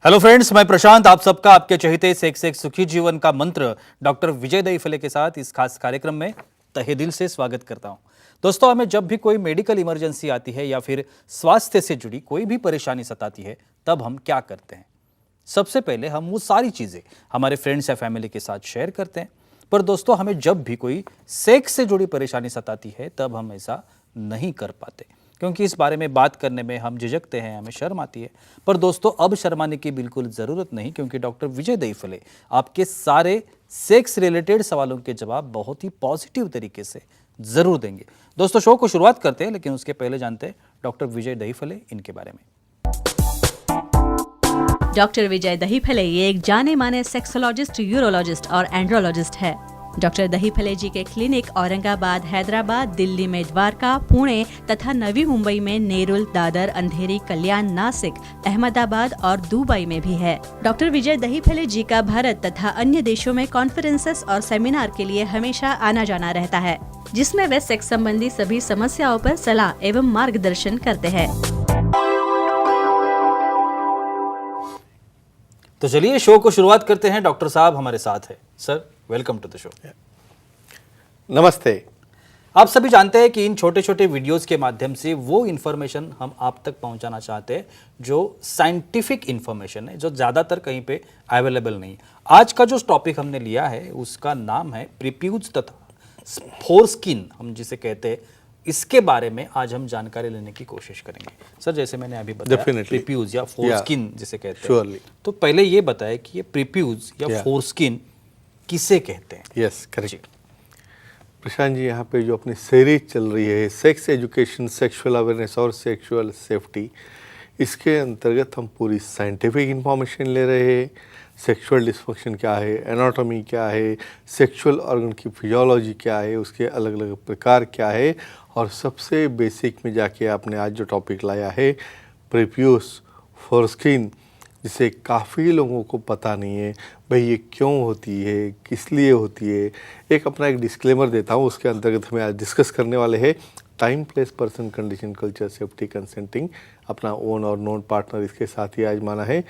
Hello friends, मैं प्रशांत आप सबका आपके चहेते से एक सुखी जीवन का मंत्र डॉक्टर विजय दहीफले के साथ इस खास कार्यक्रम में तहे दिल से स्वागत करता हूं। दोस्तों, हमें जब भी कोई मेडिकल इमरजेंसी आती है या फिर स्वास्थ्य से जुड़ी कोई भी परेशानी सताती है, तब हम क्या करते हैं? सबसे पहले हम वो सारी चीजें हमारे फ्रेंड्स या फैमिली के साथ शेयर करते हैं। पर दोस्तों, हमें जब भी कोई सेक्स से जुड़ी परेशानी सताती है, तब हम ऐसा नहीं कर पाते, क्योंकि इस बारे में बात करने में हम झिझकते हैं, हमें शर्म आती है। पर दोस्तों, अब शर्माने की बिल्कुल ज़रूरत नहीं, क्योंकि डॉक्टर विजय दहीफले आपके सारे सेक्स रिलेटेड सवालों के जवाब बहुत ही पॉजिटिव तरीके से ज़रूर देंगे। दोस्तों, शो को शुरुआत करते हैं, लेकिन उसके पहले जानते हैं डॉक्टर विजय दहीफले इनके बारे में। डॉक्टर विजय दहीफले ये एक जाने माने सेक्सोलॉजिस्ट, यूरोलॉजिस्ट और एंड्रोलॉजिस्ट है। डॉक्टर दहीफले जी के क्लिनिक औरंगाबाद, हैदराबाद, दिल्ली में द्वारका, पुणे तथा नवी मुंबई में नेरुल, दादर, अंधेरी, कल्याण, नासिक, अहमदाबाद और दुबई में भी है। डॉक्टर विजय दहीफले जी का भारत तथा अन्य देशों में कॉन्फ्रेंसेस और सेमिनार के लिए हमेशा आना जाना रहता है, जिसमें वे सेक्स संबंधी सभी समस्याओं पर सलाह एवं मार्गदर्शन करते हैं। तो चलिए शो को शुरुआत करते हैं। डॉक्टर साहब हमारे साथ है। Sir, welcome to the show. नमस्ते। आप सभी जानते हैं कि इन छोटे छोटे वीडियोस के माध्यम से वो इन्फॉर्मेशन हम आप तक पहुंचाना चाहते हैं जो साइंटिफिक इन्फॉर्मेशन है, जो ज़्यादातर कहीं पे अवेलेबल नहीं। आज का जो टॉपिक हमने लिया है उसका नाम है प्रीप्यूज तथा फोरस्किन, हम जिसे कहते हैं, इसके बारे में आज हम जानकारी लेने की कोशिश करेंगे। सर, जैसे मैंने अभी बताया, प्रीप्यूज या फोरस्किन जिसे कहते हैं, तो पहले ये बताएं कि ये प्रीप्यूज या फोरस्किन किसे कहते हैं? Yes, correct. प्रशांत जी, यहाँ पे जो अपनी सीरीज चल रही है सेक्स एजुकेशन, सेक्सुअल अवेयरनेस और सेक्सुअल सेफ्टी, इसके अंतर्गत हम पूरी साइंटिफिक इंफॉर्मेशन ले रहे हैं। सेक्सुअल डिस्फंक्शन क्या है, एनाटॉमी क्या है, सेक्सुअल ऑर्गन की फिजियोलॉजी क्या है, उसके अलग अलग प्रकार क्या है, और सबसे बेसिक में जाके आपने आज जो टॉपिक लाया है प्रीप्यूज फोरस्किन, जिसे काफ़ी लोगों को पता नहीं है भाई ये क्यों होती है, किस लिए होती है। एक अपना एक डिस्क्लेमर देता हूँ, उसके अंतर्गत हमें आज डिस्कस करने वाले हैं time, place, person, condition, culture, safety, consenting, अपना ओन और नॉन पार्टनर इसके साथ ही आज माना है।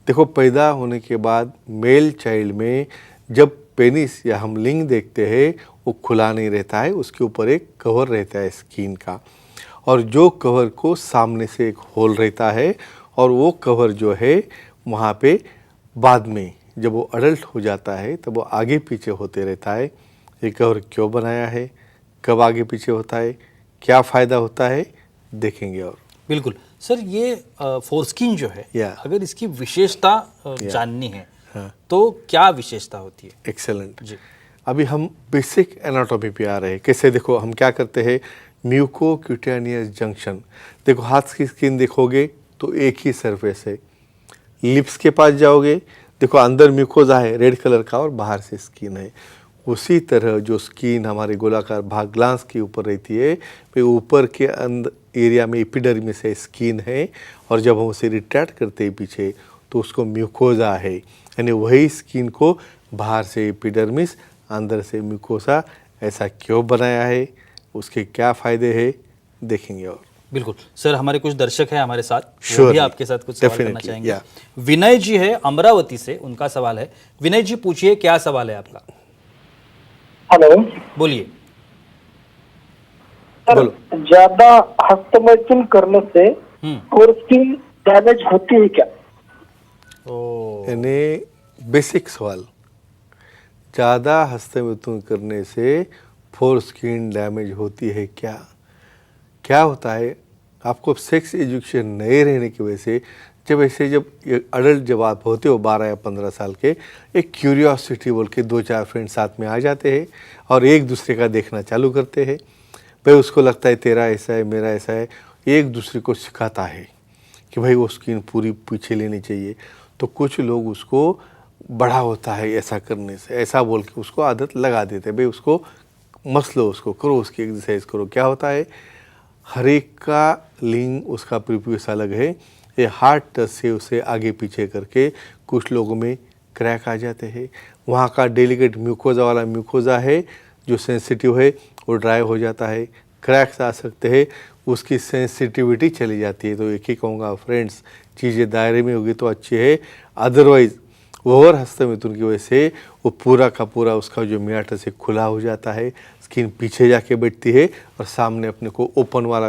देखो, पैदा होने के बाद मेल चाइल्ड में जब पेनिस या हम लिंग देखते हैं वो खुला नहीं रहता है, उसके ऊपर एक कवर रहता है स्किन का, और जो कवर को सामने से एक होल रहता है, और वो कवर जो है वहाँ पे बाद में जब वो अडल्ट हो जाता है तब वो आगे पीछे होते रहता है। ये कवर क्यों बनाया है, कब आगे पीछे होता है, क्या फ़ायदा होता है, देखेंगे। और बिल्कुल सर, ये फोरस्किन जो है, अगर इसकी विशेषता जाननी है तो क्या विशेषता होती है? एक्सेलेंट जी। अभी हम बेसिक एनाटॉमी पे आ रहे हैं। कैसे? देखो, हम क्या करते हैं, म्यूकोक्यूटेनियस जंक्शन। देखो, हाथ की स्किन देखोगे तो एक ही सरफेस है। लिप्स के पास जाओगे, देखो अंदर म्यूकोजा है रेड कलर का और बाहर से स्किन है। उसी तरह जो स्किन हमारे गोलाकार भाग ग्लांस के ऊपर रहती है, वे ऊपर के अंदर एरिया में एपिडर्मिस है, स्किन है, और जब हम उसे रिट्रैक्ट करते हैं पीछे तो उसको म्यूकोजा है। यानी वही स्किन को बाहर से एपिडर्मिस, अंदर से म्यूकोसा, ऐसा क्यों बनाया है, उसके क्या फ़ायदे हैं, देखेंगे। और बिल्कुल सर, हमारे कुछ दर्शक हैं हमारे साथ, वो भी आपके साथ कुछ सवाल करना चाहेंगे। विनय जी है अमरावती से, उनका सवाल है। विनय जी, पूछिए, क्या सवाल है आपका? हेलो, बोलिए। सर, ज्यादा हस्तमैथुन करने से फोरस्किन डैमेज होती है क्या? यानी बेसिक सवाल, ज़्यादा हस्तमैथुन करने से फोरस्किन डैमेज होती है क्या? क्या होता है, आपको सेक्स एजुकेशन नहीं रहने की वजह से जब अडल्ट जब आप होते हो 12 या 15 साल के, एक क्यूरियोसिटी बोल के 2-4 फ्रेंड साथ में आ जाते हैं और एक दूसरे का देखना चालू करते हैं। भाई उसको लगता है तेरा ऐसा है, मेरा ऐसा है, एक दूसरे को सिखाता है कि भाई वो स्किन पूरी पीछे लेनी चाहिए। तो कुछ लोग उसको बड़ा होता है ऐसा करने से, ऐसा बोल के उसको आदत लगा देते हैं, भाई उसको मसलो, उसको करो, उसकी एक्सरसाइज करो। क्या होता है, हर एक का लिंग, उसका प्रीप्यूस अलग है। ये हार्ट टच से उसे आगे पीछे करके कुछ लोगों में क्रैक आ जाते हैं। वहाँ का डेलिकेट म्यूकोजा वाला म्यूकोजा है जो सेंसिटिव है, वो ड्राई हो जाता है, क्रैक्स आ सकते हैं। उसकी सेंसिटिविटी चली जाती है। तो एक ही कहूँगा फ्रेंड्स, चीज़ें दायरे में होगी तो अच्छी है, अदरवाइज ओवर हस्तमिथुन की वजह से वो पूरा का पूरा उसका जो मियाटस है खुला हो जाता है, स्किन पीछे जाके बैठती है और सामने अपने को ओपन वाला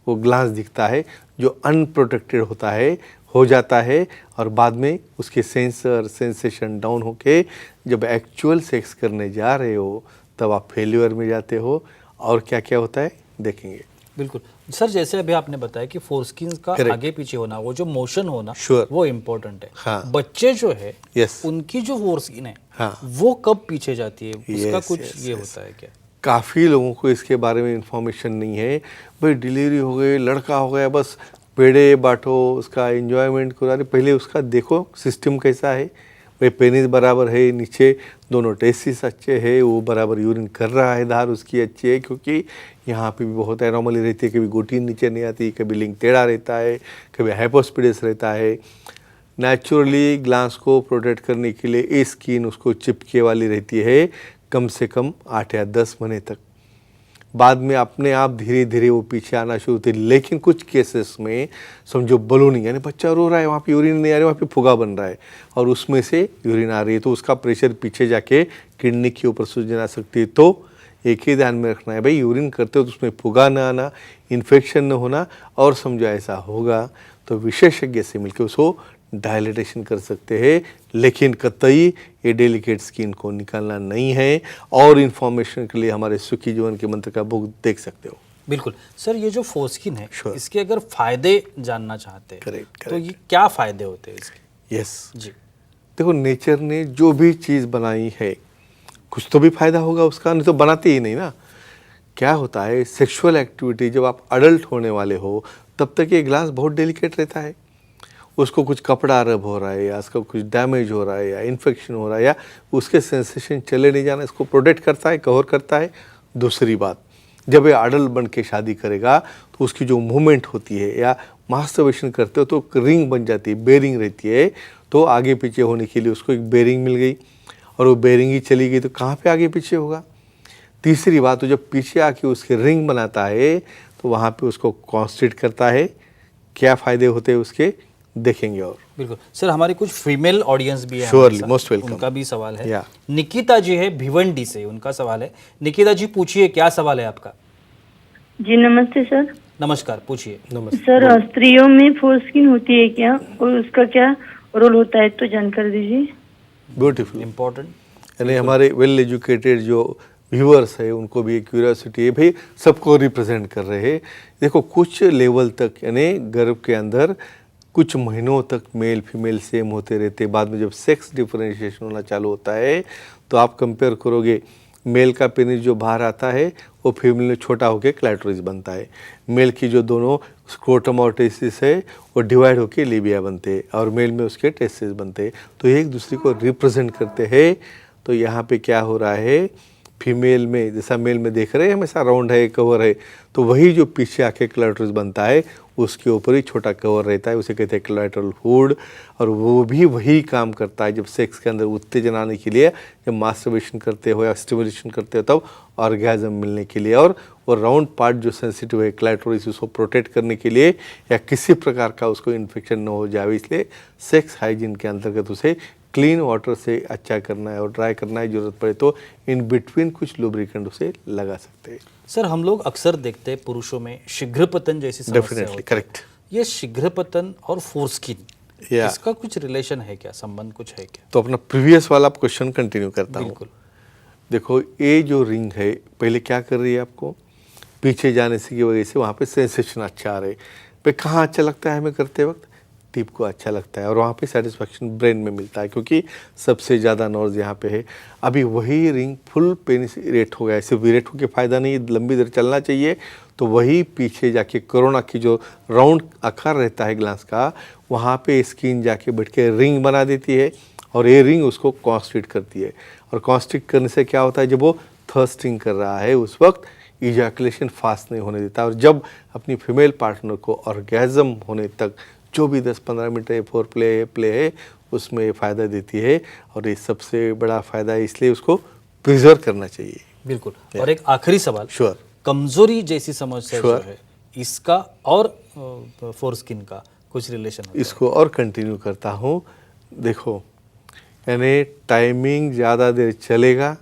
वो ग्लास दिखता है जो अनप्रोटेक्टेड होता है, हो जाता है। और बाद में उसके सेंसेशन डाउन होके जब एक्चुअल सेक्स करने जा रहे हो तब आप फेल्यूअर में जाते हो। और क्या क्या होता है देखेंगे। बिल्कुल सर, जैसे अभी आपने बताया कि फोरस्किन का Correct. आगे पीछे होना, वो जो मोशन होना, Sure. वो इम्पोर्टेंट है। हाँ. बच्चे जो है Yes. उनकी जो फोरस्किन है हाँ. वो कब पीछे जाती है, उसका Yes, कुछ yes, ये yes. होता है क्या? काफ़ी लोगों को इसके बारे में इंफॉर्मेशन नहीं है। भाई डिलीवरी हो गई, लड़का हो गया, बस पेड़े बांटो, उसका एंजॉयमेंट करो। अरे पहले उसका देखो सिस्टम कैसा है। भाई पेनिस बराबर है, नीचे दोनों टेस्टिस अच्छे है, वो बराबर यूरिन कर रहा है, धार उसकी अच्छी है। क्योंकि यहाँ पे भी बहुत एनोमली रहती है, कभी गोटी नीचे नहीं आती, कभी लिंग टेढ़ा रहता है, कभी हाइपोस्पिडिस रहता है। नेचुरली ग्लास को प्रोटेक्ट करने के लिए ये स्किन उसको चिपके वाली रहती है कम से कम 8 या 10 महीने तक। बाद में अपने आप धीरे धीरे वो पीछे आना शुरू होती है। लेकिन कुछ केसेस में समझो बलूनिंग, यानी बच्चा रो रहा है, वहाँ पे यूरिन नहीं आ रही, वहाँ पे फुगा बन रहा है और उसमें से यूरिन आ रही है, तो उसका प्रेशर पीछे जाके किडनी के ऊपर सूजन आ सकती है। तो एक ही ध्यान में रखना है भाई, यूरिन करते हो तो उसमें फुगा न आना, इन्फेक्शन न होना। और समझो ऐसा होगा तो विशेषज्ञ से मिलकर उसको डायलिटेशन कर सकते हैं। लेकिन कतई ये डेलिकेट स्किन को निकालना नहीं है। और इन्फॉर्मेशन के लिए हमारे सुखी जीवन के मंत्र का बुक देख सकते हो। बिल्कुल सर, ये जो फोरस्किन है Sure. इसके अगर फायदे जानना चाहते हैं Correct, तो ये क्या फायदे होते हैं इसके? यस जी देखो, नेचर ने जो भी चीज़ बनाई है कुछ तो भी फायदा होगा उसका, नहीं तो बनाती ही नहीं ना। क्या होता है, सेक्सुअल एक्टिविटी जब आप अडल्ट होने वाले हो तब तक ये ग्लास बहुत डेलिकेट रहता है। उसको कुछ कपड़ा रब हो रहा है या उसका कुछ डैमेज हो रहा है या इन्फेक्शन हो रहा है या उसके सेंसेशन चले नहीं जाना, इसको प्रोटेक्ट करता है, कवर करता है। दूसरी बात, जब ये अडल्ट बन के शादी करेगा तो उसकी जो मूवमेंट होती है या मास्टरबेशन करते हो तो रिंग बन जाती है, बेरिंग रहती है। तो आगे पीछे होने के लिए उसको एक बेरिंग मिल गई और वो बेरिंग ही चली गई तो कहाँ पे आगे पीछे होगा। तीसरी बात, तो जब पीछे आके उसके रिंग बनाता है तो वहाँ पे उसको कॉन्स्टिट करता है। क्या फ़ायदे होते हैं उसके देखेंगे। और बिल्कुल सर, हमारी कुछ फीमेल ऑडियंस भी है Surely, हमारे साथ। most welcome. उनका भी सवाल है। Yeah. निकिता जी है भिवंडी से, उनका सवाल है। निकिता जी पूछिए, क्या सवाल है आपका? जी नमस्ते सर। नमस्कार, पूछिए। नमस्ते। सर स्त्रियों में फोरस्किन होती है क्या और उसका क्या रोल होता है, तो जानकारी दीजिए। ब्यूटीफुल। इम्पोर्टेंट। यानी हमारे वेल एजुकेटेड जो व्यूअर्स है उनको भी एक क्यूरियोसिटी है, भाई सबको रिप्रेजेंट कर रहे हैं। देखो, कुछ लेवल तक यानी गर्भ के अंदर कुछ महीनों तक मेल फीमेल सेम होते रहते। बाद में जब सेक्स डिफरेंशिएशन होना चालू होता है तो आप कंपेयर करोगे, मेल का पेनिस जो बाहर आता है वो फीमेल में छोटा होकर क्लैटोरिस बनता है। मेल की जो दोनों स्क्रोटम और टेस्टिस है वो डिवाइड होकर लेबिया बनते हैं और मेल में उसके टेस्टिस बनते हैं। तो एक दूसरे को रिप्रेजेंट करते हैं। तो यहाँ पे क्या हो रहा है, फीमेल में जैसा मेल में देख रहे हैं हमेशा राउंड है, कवर है, तो वही जो पीछे आके क्लैटोरिस बनता है उसके ऊपर ही छोटा कवर रहता है, उसे कहते हैं क्लैटरल हुड। और वो भी वही काम करता है जब सेक्स के अंदर उत्तेजन आने के लिए, जब मास्टरबेशन करते हो या स्टिमुलेशन करते हो तब ऑर्गेज़म मिलने के लिए। और वो राउंड पार्ट जो सेंसिटिव है क्लैटोरिस, उसको प्रोटेक्ट करने के लिए या किसी प्रकार का उसको इन्फेक्शन न हो जाए, इसलिए सेक्स हाइजीन के अंतर्गत उसे क्लीन वाटर से अच्छा करना है और ड्राई करना है। जरूरत पड़े तो इन बिटवीन कुछ लुब्रिकेंट उसे लगा सकते हैं। सर, हम लोग अक्सर देखते हैं पुरुषों में शीघ्रपतन जैसी समस्या डेफिनेटली होती है। करेक्ट। ये शीघ्रपतन और फोरस्किन, या इसका कुछ रिलेशन है क्या, संबंध कुछ है क्या? तो अपना प्रीवियस वाला क्वेश्चन कंटिन्यू करता हूँ। बिल्कुल। देखो, ये जो रिंग है पहले क्या कर रही है, आपको पीछे जाने से की वजह से वहाँ पे सेंसेशन अच्छा आ रहा है। भाई कहाँ अच्छा लगता है हमें करते वक्त, टिप को अच्छा लगता है और वहाँ पे सेटिस्फैक्शन ब्रेन में मिलता है क्योंकि सबसे ज़्यादा नर्व्स यहाँ पे है। अभी वही रिंग फुल पेनिस इरेक्ट हो गया, सिर्फ इरेक्ट होकर फ़ायदा नहीं, लंबी देर चलना चाहिए। तो वही पीछे जाके कोरोना की जो राउंड आकार रहता है ग्लास का, वहाँ पे स्किन जाके बैठ के रिंग बना देती है और ये रिंग उसको कॉन्स्ट्रिक्ट करती है। और कॉन्स्ट्रिक्ट करने से क्या होता है, जब वो थर्स्टिंग कर रहा है उस वक्त इजैकुलेशन फास्ट नहीं होने देता। और जब अपनी फीमेल पार्टनर को ऑर्गेज़म होने तक जो भी 10-15 मिनट फोर प्ले है उसमें फ़ायदा देती है। और ये सबसे बड़ा फ़ायदा है, इसलिए उसको प्रिजर्व करना चाहिए। बिल्कुल। और एक आखिरी सवाल, श्योर। कमजोरी जैसी समस्या जो Sure. है इसका और फोरस्किन का कुछ रिलेशन होता है? इसको और कंटिन्यू करता हूँ। देखो, यानी टाइमिंग ज़्यादा देर चलेगा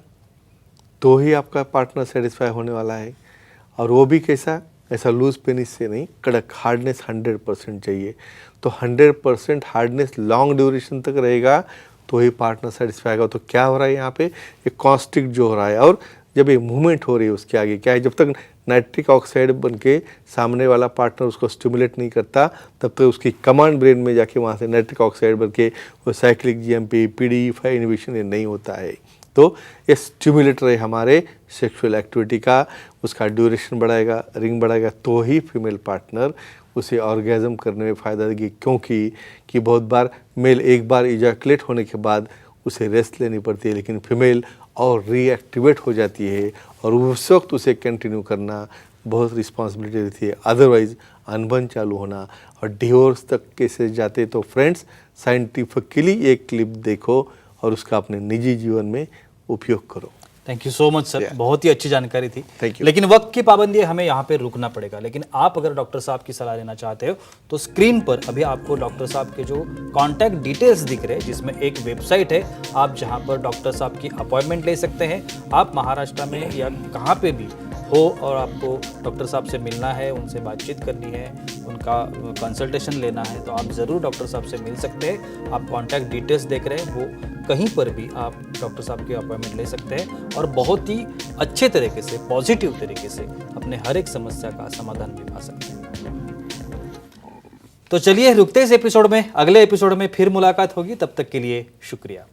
तो ही आपका पार्टनर सेटिस्फाई होने वाला है, और वो भी कैसा, ऐसा लूज पेनिस से नहीं, कड़क हार्डनेस 100% चाहिए। तो 100% हार्डनेस लॉन्ग ड्यूरेशन तक रहेगा तो ही पार्टनर सेटिस्फाई होगा। तो क्या हो रहा है यहाँ पे, ये कॉन्स्ट्रिक्ट जो हो रहा है, और जब ये मूवमेंट हो रही है उसके आगे क्या है, जब तक नाइट्रिक ऑक्साइड बन के सामने वाला पार्टनर उसको स्टिमुलेट नहीं करता तब तक उसकी कमांड ब्रेन में जाके वहाँ से नाइट्रिक ऑक्साइड बन के वो साइक्लिक जीएमपी PDE5 इनहिबिशन ये नहीं होता है। तो ये स्टिमुलेटर है हमारे सेक्सुअल एक्टिविटी का, उसका ड्यूरेशन बढ़ाएगा, रिंग बढ़ाएगा, तो ही फीमेल पार्टनर उसे ऑर्गेज़म करने में फ़ायदा देगी। क्योंकि बहुत बार मेल एक बार इजैकुलेट होने के बाद उसे रेस्ट लेनी पड़ती है, लेकिन फीमेल और रीएक्टिवेट हो जाती है और उस वक्त उसे कंटिन्यू करना बहुत रिस्पॉन्सिबिलिटी रहती है, अदरवाइज़ अनबन चालू होना और डिवोर्स तक केसेस जाते। तो फ्रेंड्स, साइंटिफिकली एक क्लिप देखो और उसका अपने निजी जीवन में उपयोग करो। Thank you so much sir, बहुत ही अच्छी जानकारी थी। Thank you. लेकिन वक्त की पाबंदी है, हमें यहाँ पे रुकना पड़ेगा। लेकिन आप अगर डॉक्टर साहब की सलाह लेना चाहते हो तो स्क्रीन पर अभी आपको डॉक्टर साहब के जो कॉन्टैक्ट डिटेल्स दिख रहे हैं, जिसमें एक वेबसाइट है, आप जहाँ पर डॉक्टर साहब की अपॉइंटमेंट ले सकते हैं। आप महाराष्ट्र में या कहाँ पे भी हो और आपको डॉक्टर साहब से मिलना है, उनसे बातचीत करनी है, उनका कंसल्टेशन लेना है, तो आप ज़रूर डॉक्टर साहब से मिल सकते हैं। आप कॉन्टैक्ट डिटेल्स देख रहे हैं, वो कहीं पर भी आप डॉक्टर साहब की अपॉइंटमेंट ले सकते हैं और बहुत ही अच्छे तरीके से, पॉजिटिव तरीके से अपने हर एक समस्या का समाधान भी पा सकते हैं। तो चलिए रुकते इस एपिसोड में, अगले एपिसोड में फिर मुलाकात होगी। तब तक के लिए शुक्रिया।